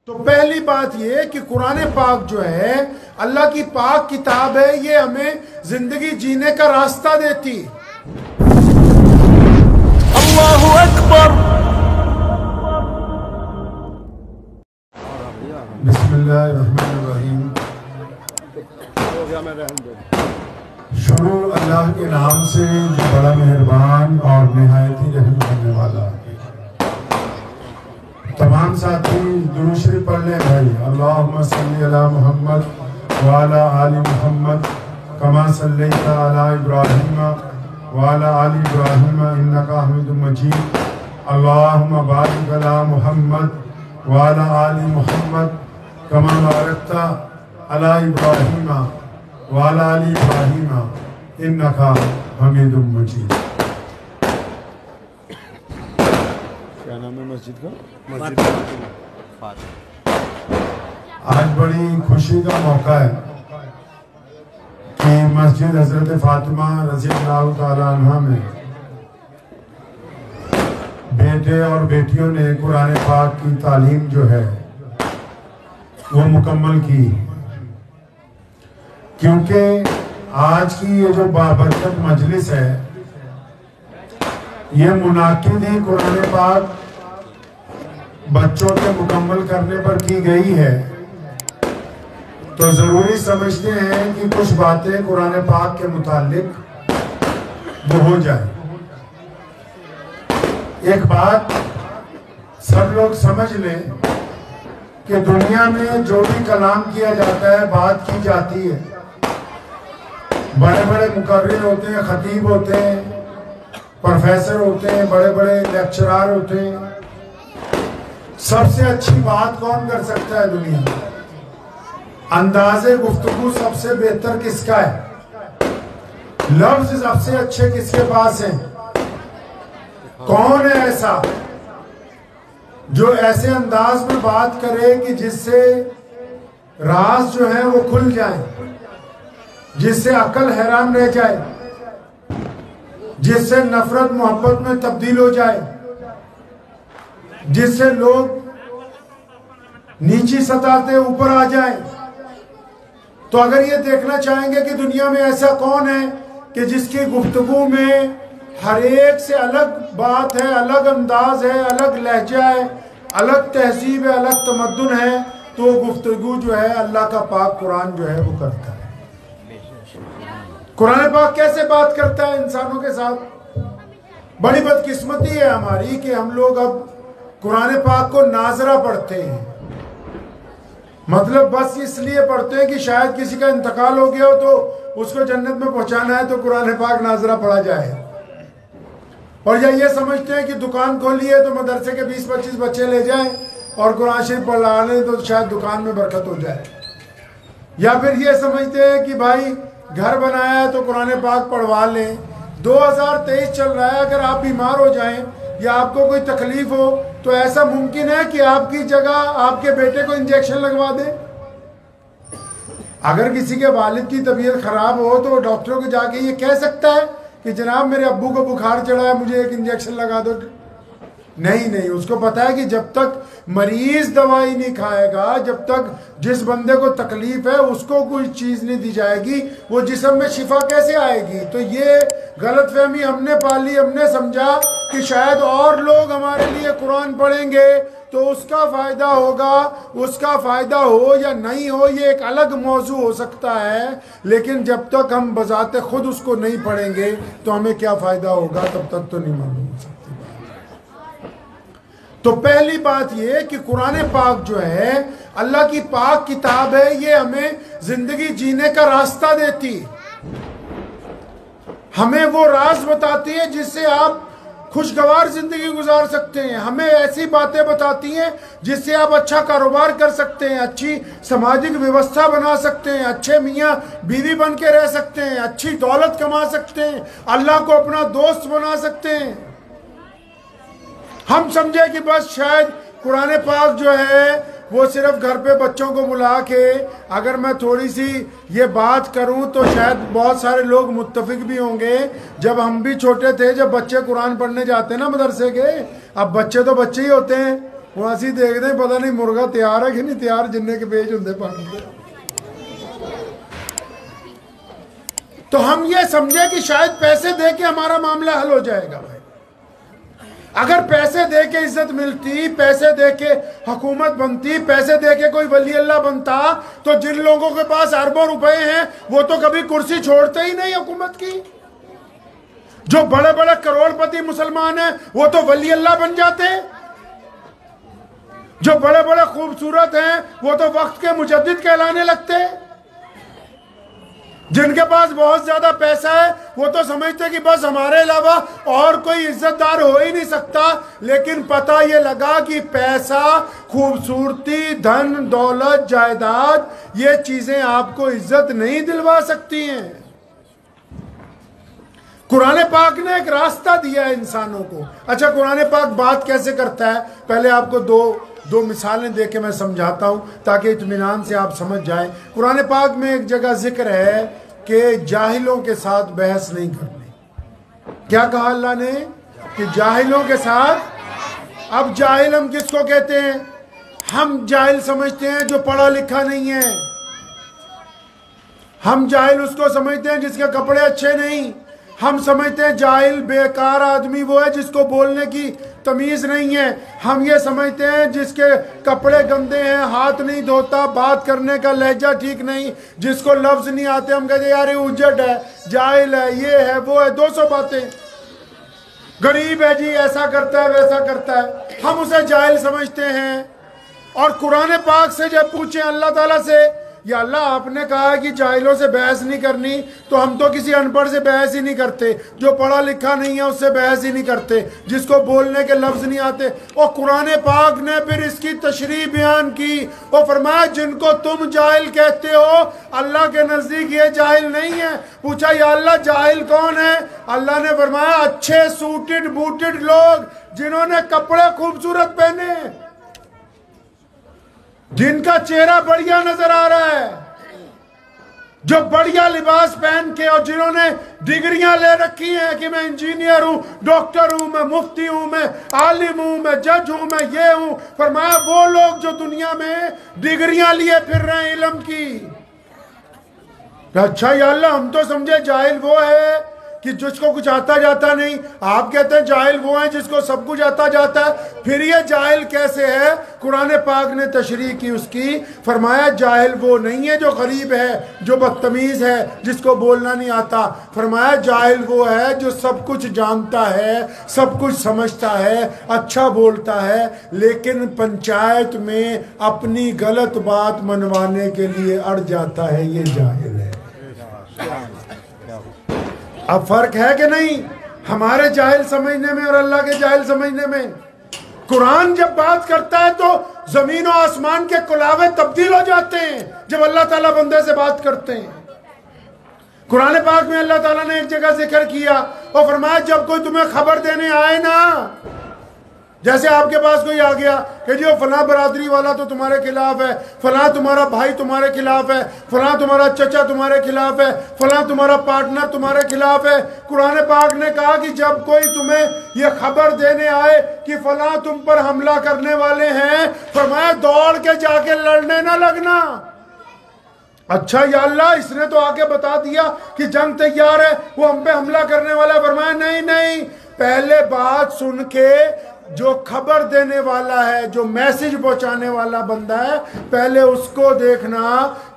तो पहली बात ये कि कुरान पाक जो है अल्लाह की पाक किताब है, ये हमें जिंदगी जीने का रास्ता देती। अल्लाहु अकबर। बिस्मिल्लाहिर्रहमानिर्रहीम। शुरू अल्लाह के नाम से जो बड़ा मेहरबान और निहायत ही रहम करने वाला है। तमाम साथी दुरूद शरीफ पढ़ लें भाई। अल्लाहुम्मा सल्ली अला मुहम्मद व अला आलि मुहम्मद कमा सल्लैता अला इब्राहीम व अला आलि इब्राहीम इन्नका हमीदुम मजीद। अल्लाहुम्मा बारिक अला मुहम्मद व अला आलि मुहम्मद कमा बारकता अला इब्राहीम व अला आलि इब्राहीम इन्नका हमीदुम मजीद। क्या नाम है मस्जिद का? आज बड़ी खुशी का मौका है कि मस्जिद हजरत फातिमा रज़ी अल्लाह तआला अन्हा में बेटे और बेटियों ने कुरान पाक की तालीम जो है वो मुकम्मल की, क्योंकि आज की ये जो बाबरकत मजलिस है ये मुनाकिद ही कुरान पाक बच्चों के मुकम्मल करने पर की गई है। तो जरूरी समझते हैं कि कुछ बातें कुरान पाक के मुतालिक वो हो जाए। एक बात सब लोग समझ लें कि दुनिया में जो भी कलाम किया जाता है, बात की जाती है, बड़े बड़े मुकर्रिर होते हैं, खतीब होते हैं, प्रोफेसर होते हैं, बड़े बड़े लेक्चरार होते हैं। सबसे अच्छी बात कौन कर सकता है दुनिया में? अंदाजे गुफ्तगू सबसे बेहतर किसका है? लफ्ज सबसे अच्छे किसके पास हैं? कौन है ऐसा जो ऐसे अंदाज में बात करे कि जिससे राज जो है वो खुल जाए, जिससे अकल हैरान रह जाए, जिससे नफरत मोहब्बत में तब्दील हो जाए, जिससे लोग नीची सतह से ऊपर आ जाएं। तो अगर ये देखना चाहेंगे कि दुनिया में ऐसा कौन है कि जिसकी गुफ्तगू में हर एक से अलग बात है, अलग अंदाज है, अलग लहजा है, अलग तहजीब है, अलग तमद्दुन है, तो गुफ्तगू जो है अल्लाह का पाक कुरान जो है वो करता है। कुरान पाक कैसे बात करता है इंसानों के साथ? बड़ी बदकिस्मती है हमारी कि हम लोग अब कुरान पाक को नाजरा पढ़ते हैं। मतलब बस इसलिए पढ़ते हैं कि शायद किसी का इंतकाल हो गया हो तो उसको जन्नत में पहुंचाना है तो कुरान पाक नाजरा पढ़ा जाए। और या ये समझते हैं कि दुकान खोली है तो मदरसे के 20-25 बच्चे ले जाएं और कुरान शरीफ पढ़ा लें तो शायद दुकान में बरकत हो जाए। या फिर ये समझते हैं कि भाई घर बनाया है तो कुरान पाक पढ़वा लें। 2023 चल रहा है, अगर आप बीमार हो जाएं या आपको कोई तकलीफ हो तो ऐसा मुमकिन है कि आपकी जगह आपके बेटे को इंजेक्शन लगवा दे। अगर किसी के वालिद की तबीयत खराब हो तो डॉक्टरों को जाके ये कह सकता है कि जनाब मेरे अब्बू को बुखार चढ़ा है, मुझे एक इंजेक्शन लगा दो। नहीं, उसको पता है कि जब तक मरीज दवाई नहीं खाएगा, जब तक जिस बंदे को तकलीफ है उसको कोई चीज नहीं दी जाएगी, वो जिस्म में शिफा कैसे आएगी? तो ये गलतफहमी हमने पाली। हमने समझा कि शायद और लोग हमारे लिए कुरान पढ़ेंगे तो उसका फायदा होगा। उसका फायदा हो या नहीं हो ये एक अलग मौजू हो सकता है, लेकिन जब तक हम बजाते खुद उसको नहीं पढ़ेंगे तो हमें क्या फायदा होगा, तब तक तो नहीं मालूम हो सकती। तो पहली बात ये कि कुरान पाक जो है अल्लाह की पाक किताब है, ये हमें जिंदगी जीने का रास्ता देती, हमें वो राज बताती है जिससे आप खुशगवार जिंदगी गुजार सकते हैं। हमें ऐसी बातें बताती हैं जिससे आप अच्छा कारोबार कर सकते हैं, अच्छी सामाजिक व्यवस्था बना सकते हैं, अच्छे मियाँ बीवी बन के रह सकते हैं, अच्छी दौलत कमा सकते हैं, अल्लाह को अपना दोस्त बना सकते हैं। हम समझे कि बस शायद कुरान पाक जो है वो सिर्फ घर पे बच्चों को बुला के अगर मैं थोड़ी सी ये बात करूं तो शायद बहुत सारे लोग मुत्तफिक भी होंगे। जब हम भी छोटे थे, जब बच्चे कुरान पढ़ने जाते ना मदरसे के, अब बच्चे तो बच्चे ही होते हैं, वो असी देखते पता नहीं मुर्गा तैयार है कि नहीं तैयार, जिन्ने के पेज होंगे पानी के। तो हम ये समझे कि शायद पैसे दे के हमारा मामला हल हो जाएगा। भाई अगर पैसे दे के इज्जत मिलती, पैसे दे के हुकूमत बनती, पैसे दे के कोई वली अल्लाह बनता, तो जिन लोगों के पास अरबों रुपए हैं वो तो कभी कुर्सी छोड़ते ही नहीं हुकूमत की। जो बड़े बड़े करोड़पति मुसलमान हैं वो तो वली अल्लाह बन जाते। जो बड़े बड़े खूबसूरत हैं वो तो वक्त के मुजद्दिद कहलाने लगते। जिनके पास बहुत ज्यादा पैसा है वो तो समझते कि बस हमारे अलावा और कोई इज्जतदार हो ही नहीं सकता। लेकिन पता ये लगा कि पैसा, खूबसूरती, धन दौलत, जायदाद, ये चीजें आपको इज्जत नहीं दिलवा सकती हैं। कुरान पाक ने एक रास्ता दिया है इंसानों को। अच्छा, कुरान पाक बात कैसे करता है, पहले आपको दो मिसालें दे के मैं समझाता हूं ताकि इत्मीनान से आप समझ जाएं। कुरान पाक में एक जगह जिक्र है कि जाहिलों के साथ बहस नहीं करनी। क्या कहा अल्लाह ने कि जाहिलों के साथ। अब जाहिल हम किसको कहते हैं? हम जाहिल समझते हैं जो पढ़ा लिखा नहीं है। हम जाहिल उसको समझते हैं जिसके कपड़े अच्छे नहीं। हम समझते हैं जाहिल बेकार आदमी वो है जिसको बोलने की तमीज नहीं है। हम ये समझते हैं जिसके कपड़े गंदे हैं, हाथ नहीं धोता, बात करने का लहजा ठीक नहीं, जिसको लफ्ज नहीं आते, हम कहते यार ये उजड़ है, जाहिल है, ये है, वो है, 200 बातें। गरीब है जी, ऐसा करता है, वैसा करता है, हम उसे जाहिल समझते हैं। और कुरान पाक से जब पूछे अल्लाह ताला से, या अल्लाह आपने कहा है कि जाहिलों से बहस नहीं करनी, तो हम तो किसी अनपढ़ से बहस ही नहीं करते, जो पढ़ा लिखा नहीं है उससे बहस ही नहीं करते, जिसको बोलने के लफ्ज नहीं आते। और कुरान पाक ने फिर इसकी तशरीह बयान की और फरमाया जिनको तुम जाहिल कहते हो अल्लाह के नजदीक ये जाहिल नहीं है। पूछा या अल्लाह जाहिल कौन है? अल्लाह ने फरमाया अच्छे सूटेड बूटेड लोग जिन्होंने कपड़े खूबसूरत पहने, जिनका चेहरा बढ़िया नजर आ रहा है, जो बढ़िया लिबास पहन के, और जिन्होंने डिग्रियां ले रखी हैं कि मैं इंजीनियर हूं, डॉक्टर हूं, मैं मुफ्ती हूं, मैं आलिम हूं, मैं जज हूं, मैं ये हूं। फरमाया वो लोग जो दुनिया में डिग्रियां लिए फिर रहे हैं इल्म की। अच्छा या अल्लाह हम तो समझे जाहिल वो है कि जिसको कुछ आता जाता नहीं, आप कहते हैं जाहिल वो है जिसको सब कुछ आता जाता है। फिर ये जाहिल कैसे है? कुरान पाक ने तशरीह की उसकी, फरमाया जाहिल वो नहीं है जो गरीब है, जो बदतमीज है, जिसको बोलना नहीं आता। फरमाया जाहिल वो है जो सब कुछ जानता है, सब कुछ समझता है, अच्छा बोलता है, लेकिन पंचायत में अपनी गलत बात मनवाने के लिए अड़ जाता है, ये जाहिल है। अब फर्क है कि नहीं हमारे जाहिल समझने में और अल्लाह के जाहिल समझने में? कुरान जब बात करता है तो जमीन और आसमान के कुलावे तब्दील हो जाते हैं जब अल्लाह ताला बंदे से बात करते हैं। कुरान पाक में अल्लाह ताला ने एक जगह जिक्र किया और फरमाया जब कोई तुम्हें खबर देने आए ना, जैसे आपके पास कोई आ गया कि जी वो फला बरादरी वाला तो तुम्हारे खिलाफ है, फला तुम्हारा भाई तुम्हारे खिलाफ है, फला तुम्हारा चचा तुम्हारे खिलाफ है, फला तुम्हारा पार्टनर तुम्हारे खिलाफ है। कुरान पाक ने कहा कि जब कोई तुम्हें ये खबर देने आए कि फला तुम पर हमला करने वाले हैं, फरमाया दौड़ के जाके लड़ने ना लगना। अच्छा या अल्लाह इसने तो आके बता दिया कि जंग तैयार है, वो हम पे हमला करने वाला है। फरमाया नहीं नहीं, पहले बात सुन के जो खबर देने वाला है, जो मैसेज पहुंचाने वाला बंदा है, पहले उसको देखना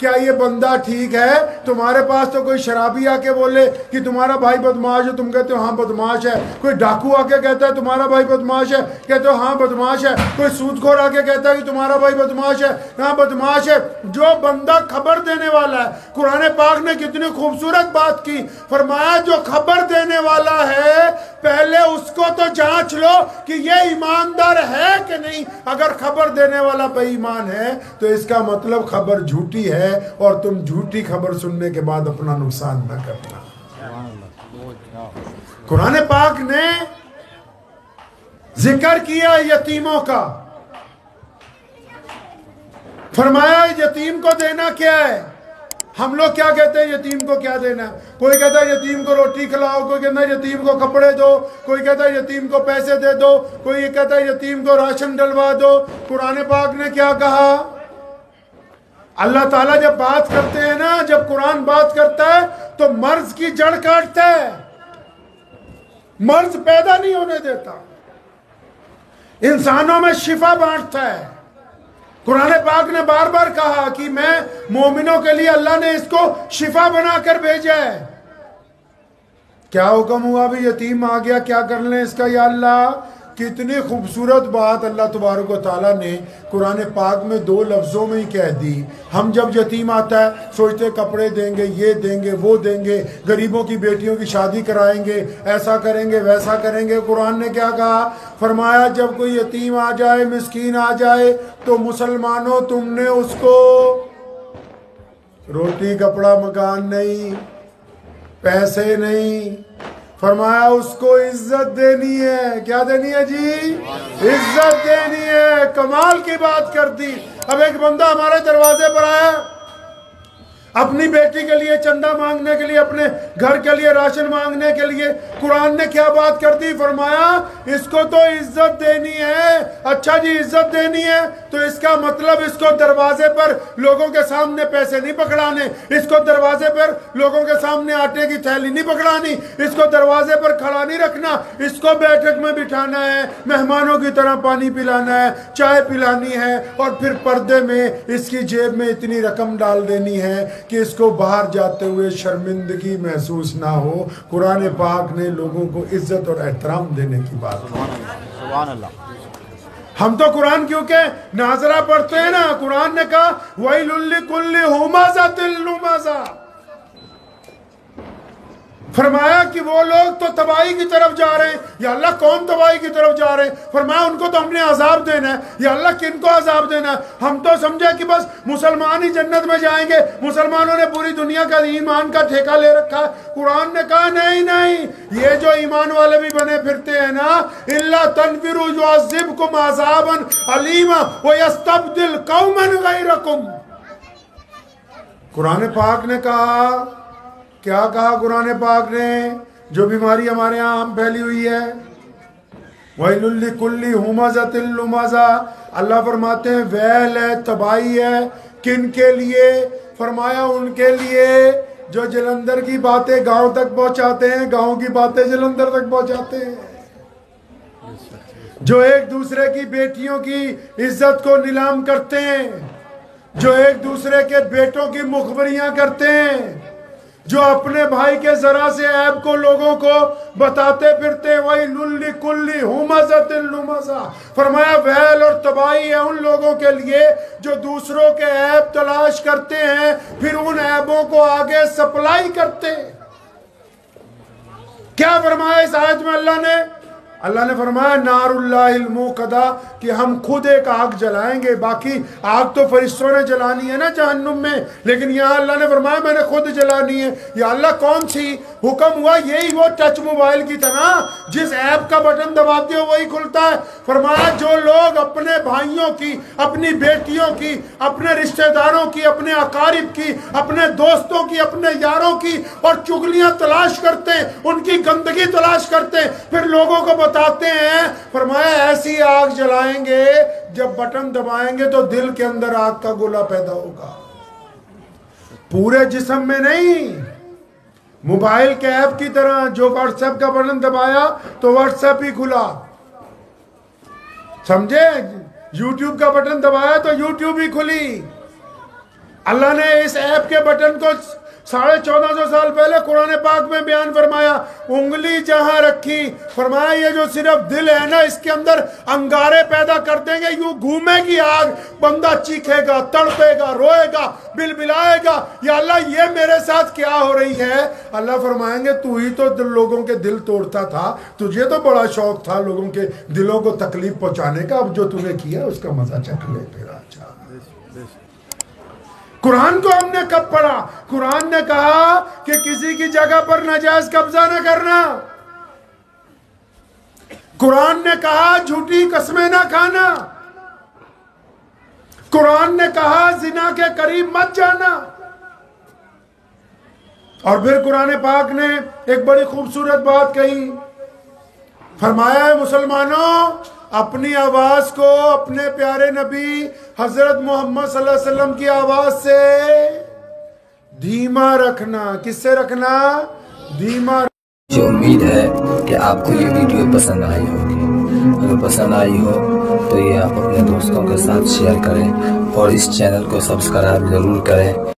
क्या ये बंदा ठीक है। तुम्हारे पास तो कोई शराबी आके बोले कि तुम्हारा भाई बदमाश है, तुम कहते हो हाँ बदमाश है। कोई डाकू आके कहता है तुम्हारा भाई बदमाश है, कहते हो हाँ बदमाश है। कोई सूदखोर आके कहता है कि तुम्हारा भाई बदमाश है, हाँ बदमाश है। जो बंदा खबर देने वाला है, कुरान पाक ने कितनी खूबसूरत बात की, फरमाया जो खबर देने वाला है पहले उसको तो जांच लो कि ये ईमानदार है कि नहीं। अगर खबर देने वाला बेईमान है तो इसका मतलब खबर झूठी है, और तुम झूठी खबर सुनने के बाद अपना नुकसान न करना। कुरान पाक ने जिक्र किया यतीमों का, फरमाया यतीम को देना क्या है? हम लोग क्या कहते हैं यतीम को क्या देना है? कोई कहता है यतीम को रोटी खिलाओ, कोई कहता है यतीम को कपड़े दो, कोई कहता है यतीम को पैसे दे दो, कोई ये कहता है यतीम को राशन डलवा दो। कुरान पाक ने क्या कहा? अल्लाह ताला जब बात करते हैं ना, जब कुरान बात करता है तो मर्ज की जड़ काटता है, मर्ज पैदा नहीं होने देता, इंसानों में शिफा बांटता है। कुरान पाक ने बार बार कहा कि मैं मोमिनों के लिए अल्लाह ने इसको शिफा बनाकर भेजा है। क्या हुक्म हुआ? भी यतीम आ गया, क्या कर लें इसका या अल्लाह? कितनी खूबसूरत बात अल्लाह तबारक व तआला ने कुरान पाक में 2 लफ्ज़ों में ही कह दी। हम जब यतीम आता है सोचते कपड़े देंगे, ये देंगे, वो देंगे, गरीबों की बेटियों की शादी कराएंगे, ऐसा करेंगे, वैसा करेंगे। कुरान ने क्या कहा? फरमाया जब कोई यतीम आ जाए, मिस्कीन आ जाए, तो मुसलमानों तुमने उसको रोटी कपड़ा मकान नहीं, पैसे नहीं, फरमाया उसको इज्जत देनी है। क्या देनी है जी? इज्जत देनी है। कमाल की बात कर दी। अब एक बंदा हमारे दरवाजे पर आया, अपनी बेटी के लिए चंदा मांगने के लिए, अपने घर के लिए राशन मांगने के लिए। कुरान ने क्या बात कर दी? फरमाया इसको तो इज्जत देनी है। अच्छा जी, इज्जत देनी है तो इसका मतलब इसको दरवाजे पर लोगों के सामने पैसे नहीं पकड़ाने, इसको दरवाजे पर लोगों के सामने आटे की थैली नहीं पकड़ानी, इसको दरवाजे पर खड़ा नहीं रखना, इसको बैठक में बिठाना है, मेहमानों की तरह पानी पिलाना है, चाय पिलानी है, और फिर पर्दे में इसकी जेब में इतनी रकम डाल देनी है कि इसको बाहर जाते हुए शर्मिंदगी महसूस ना हो। कुरान पाक ने लोगों को इज्जत और एहतराम देने की बात की। सुभान अल्लाह। हम तो कुरान क्योंकि नाजरा पढ़ते हैं ना, कुरान ने कहा वैलुल लिकुल्लि हुमाज़ातिल लुमाज़ा, फरमाया कि वो लोग तो तबाही की तरफ जा रहे हैं। या अल्लाह कौन तबाही की तरफ जा रहे हैं? फरमाया उनको तो हमने अजाब देना है। या अल्लाह किनको अजाब देना है? हम तो समझे कि बस मुसलमान ही जन्नत में जाएंगे, मुसलमानों ने पूरी दुनिया का ईमान का ठेका ले रखा है। कुरान ने कहा नहीं नहीं, ये जो ईमान वाले भी बने फिरते हैं ना, इल्ला तनफिरु युअज़्ज़िबकुम अज़ाबन अलीमा व यस्तब्दिल कौमन गैरकुम। कुरान पाक ने कहा, क्या कहा कुरान पाक ने? जो बीमारी हमारे यहाँ आम फैली हुई है, वैलुल लिकुल्लि हुमाज़ातिल लुमाज़ा, अल्लाह फरमाते हैं वैल है, तबाही है। किन के लिए? फरमाया उनके लिए जो जलंधर की बातें गांव तक पहुंचाते हैं, गांव की बातें जलंधर तक पहुंचाते हैं, जो एक दूसरे की बेटियों की इज्जत को नीलाम करते हैं, जो एक दूसरे के बेटों की मुखबरियां करते हैं, जो अपने भाई के जरा से ऐब को लोगों को बताते फिरते। वैलुल लिकुल्लि हुमाज़ातिल लुमाज़ा, फरमाया वैल और तबाही है उन लोगों के लिए जो दूसरों के ऐब तलाश करते हैं, फिर उन ऐबों को आगे सप्लाई करते। क्या फरमाया इस आयत में अल्लाह ने? अल्लाह ने फरमाया नारुल्लाहिल मुक़दा, कि हम खुद एक आग जलाएंगे। बाकी आग तो फरिश्तों ने जलानी है ना जहन्नुम में, लेकिन यहाँ अल्लाह ने फरमाया मैंने खुद जलानी है। या अल्लाह कौन सी? हुक्म हुआ यही वो टच मोबाइल की तरह, जिस ऐप का बटन दबाते हो वही खुलता है। फरमाया जो लोग अपने भाइयों की, अपनी बेटियों की, अपने रिश्तेदारों की, अपने अकारिब की, अपने दोस्तों की, अपने यारों की और चुगलियां तलाश करते हैं, उनकी गंदगी तलाश करते हैं, फिर लोगों को बताते हैं, फरमाया ऐसी आग जलाएंगे जब बटन दबाएंगे तो दिल के अंदर आग का गोला पैदा होगा, पूरे जिस्म में नहीं। मोबाइल के ऐप की तरह, जो व्हाट्सएप का बटन दबाया तो व्हाट्सएप ही खुला, समझे? यूट्यूब का बटन दबाया तो यूट्यूब ही खुली। अल्लाह ने इस ऐप के बटन को 1450 साल पहले कुरान पाक में बयान फरमाया, उंगली जहां रखी, फरमाया ये जो सिर्फ दिल है ना, इसके अंदर अंगारे पैदा कर देंगे, यूं घूमेगी आग, बंदा चीखेगा, तड़पेगा, रोएगा, बिलबिलाएगा, या अल्लाह ये मेरे साथ क्या हो रही है? अल्लाह फरमाएंगे तू ही तो लोगों के दिल तोड़ता था, तुझे तो बड़ा शौक था लोगों के दिलों को तकलीफ पहुंचाने का, अब जो तूने किया उसका मजा चख ले तेरा। अच्छा, कुरान को हमने कब पढ़ा? कुरान ने कहा कि किसी की जगह पर नाजायज कब्जा न करना। कुरान ने कहा झूठी कस्में ना खाना। कुरान ने कहा जिना के करीब मत जाना। और फिर कुरान पाक ने एक बड़ी खूबसूरत बात कही, फरमाया है मुसलमानों अपनी आवाज को अपने प्यारे नबी हजरत मोहम्मद सल्लल्लाहु अलैहि वसल्लम की आवाज से धीमा रखना। किससे रखना? धीमा। मुझे उम्मीद है कि आपको ये वीडियो पसंद आई होगी। अगर पसंद आई हो तो ये आप अपने दोस्तों के साथ शेयर करें और इस चैनल को सब्सक्राइब जरूर करें।